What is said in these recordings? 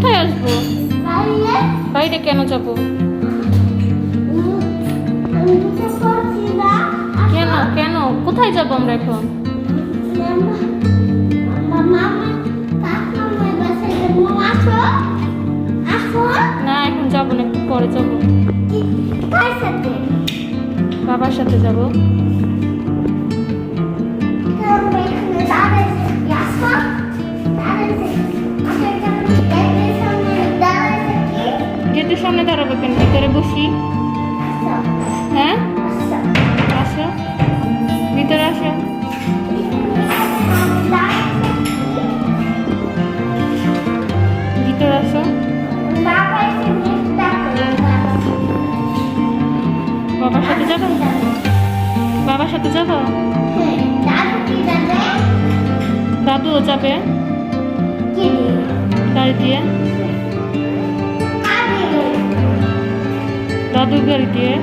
কোথায় আসবো? বাইরে কেন যাব? কেন কেন কোথায় যাব আমরা এখন? না এখন যাবো না, একটু পরে যাবো। বাবার সাথে যাবো। গেটের সামনে দাঁড়াবো কেন? ভিতরে বসি। হ্যাঁ আসো, ভিতরে আসো। ভিতরে আসো। বাবার সাথে যাবো? বাবার সাথে যাবো? দাদুও যাবে গাড়ি দিয়ে। দাদু গাড়ি দিয়ে।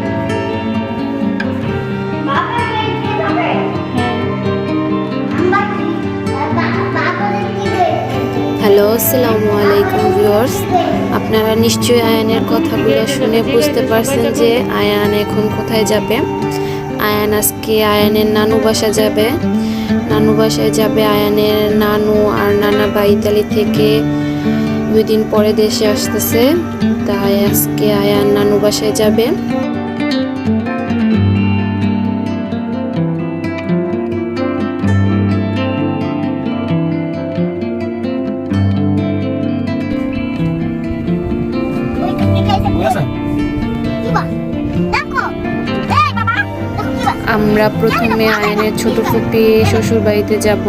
হ্যালো, আসসালামু আলাইকুম ভিউয়ার্স। আপনারা নিশ্চয়ই আয়ানের কথাগুলো শুনে বুঝতে পারছেন যে আয়ান এখন কোথায় যাবে। আয়ান আজকে আয়ানের নানু বাসা যাবে। নানু বাসায় যাবে আয়ানের নানু আর নানা ভাই ইতালি থেকে 2 দিন পরে দেশে আসতেছে, তাই আজকে আয়ান নানু বাসায় যাবে। আমরা প্রথমে আয়ানের ছোট ফুপি শ্বশুর বাড়িতে যাব,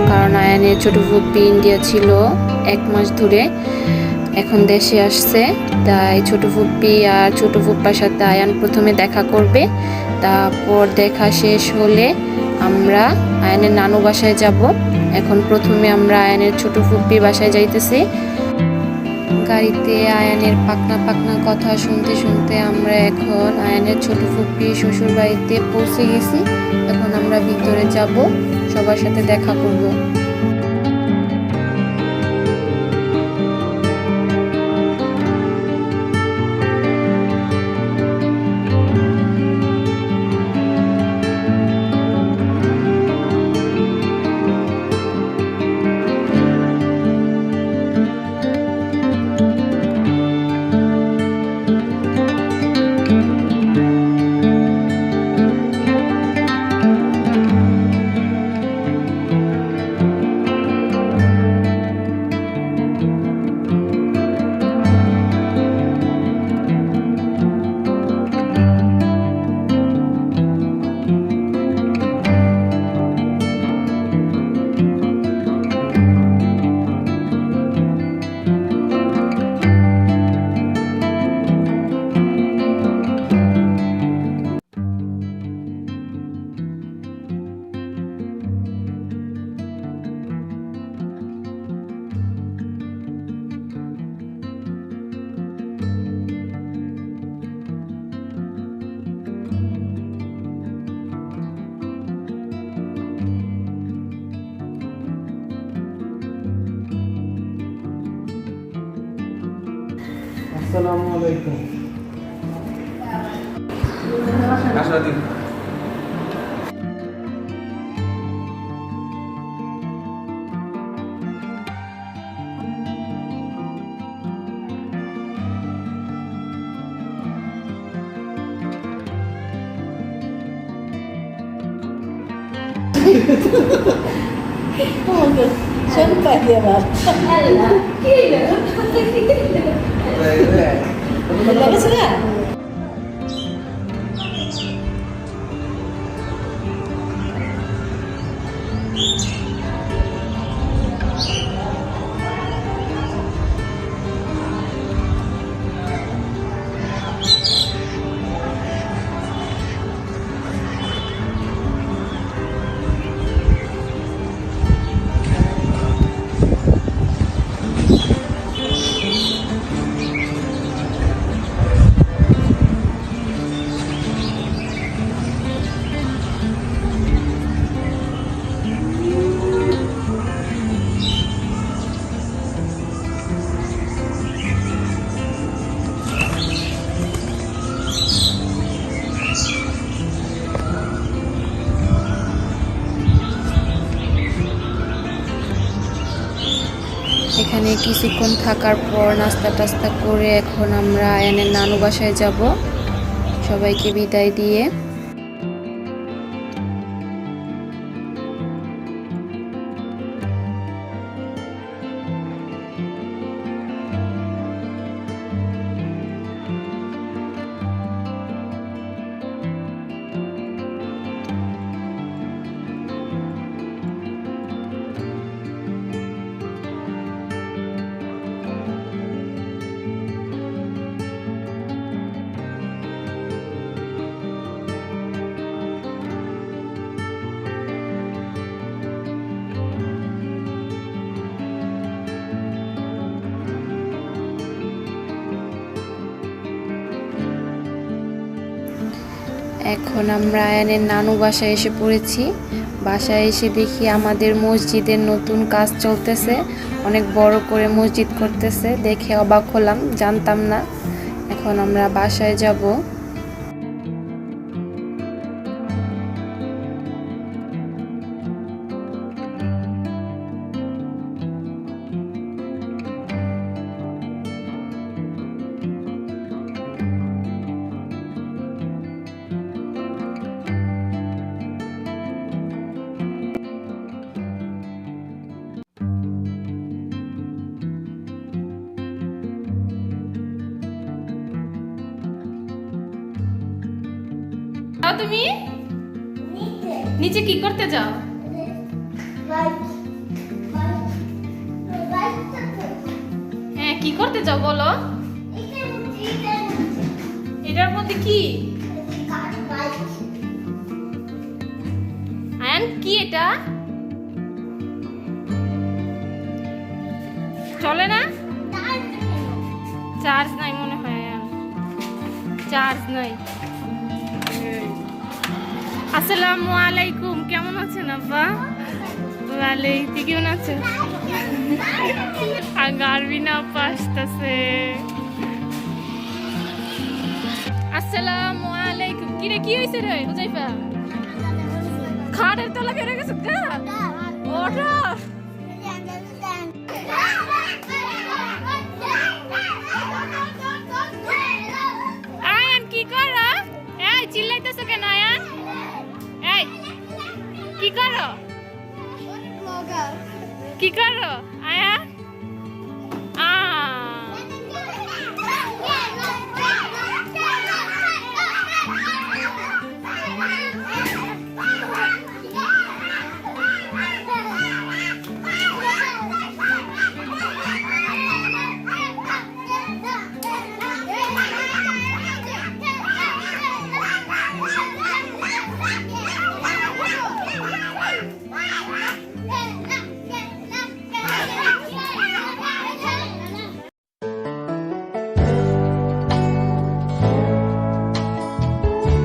কারণ আয়ানের ছোট ফুপি ইন্ডিয়া ছিল 1 মাস ধরে, এখন দেশে আসছে। তাই ছোট ফুপি আর ছোট ফুপ্পার সাথে আয়ান প্রথমে দেখা করবে। তারপর দেখা শেষ হলে আমরা আয়ানের নানু বাসায় যাব। এখন প্রথমে আমরা আয়ানের ছোট ফুপি বাসায় যাইতেছি। গাড়িতে আয়ানের পাকনা পাকনা কথা শুনতে শুনতে আমরা এখন আয়ানের ছোট ফুপি শ্বশুর বাড়িতে পৌঁছে গেছি। এখন আমরা ভিতরে যাব, সবার সাথে দেখা করব। আসসালামু আলাইকুম। আসসালামু এখানে কিছুক্ষণ থাকার পর নাস্তা টাস্তা করে এখন আমরা আয়ানের নানু বাসায় যাব সবাইকে বিদায় দিয়ে। এখন আমরা আয়ানের নানু বাসায় এসে পড়েছি। বাসায় এসে দেখি আমাদের মসজিদের নতুন কাজ চলতেছে, অনেক বড় করে মসজিদ করতেছে, দেখে অবাক হলাম, জানতাম না। এখন আমরা বাসায় যাব। তুমি নিচে কি করতে যাও? হ্যাঁ, কি করতে যাও বলো? এটার মধ্যে কি? আয়ান, কি এটা? চলে না? চার্জ নাই মনে হয় আয়ান, চার্জ নাই। আসসালামু আলাইকুম, কেমন আছেন আব্বা? ওয়ালাইকুম, কেমন আছেন? গার্বিনা আপা আসতেছে। আসসালামু আলাইকুম। কি রে, কি হয়েছে রে হুজাইফা? খাটের তলা বেড়ে গেছে কা? ওঠো। আয়ান কি করো? এই চিল্লাইতেছো কেন আয়ান? এই কি করো? কি করো আয়ান?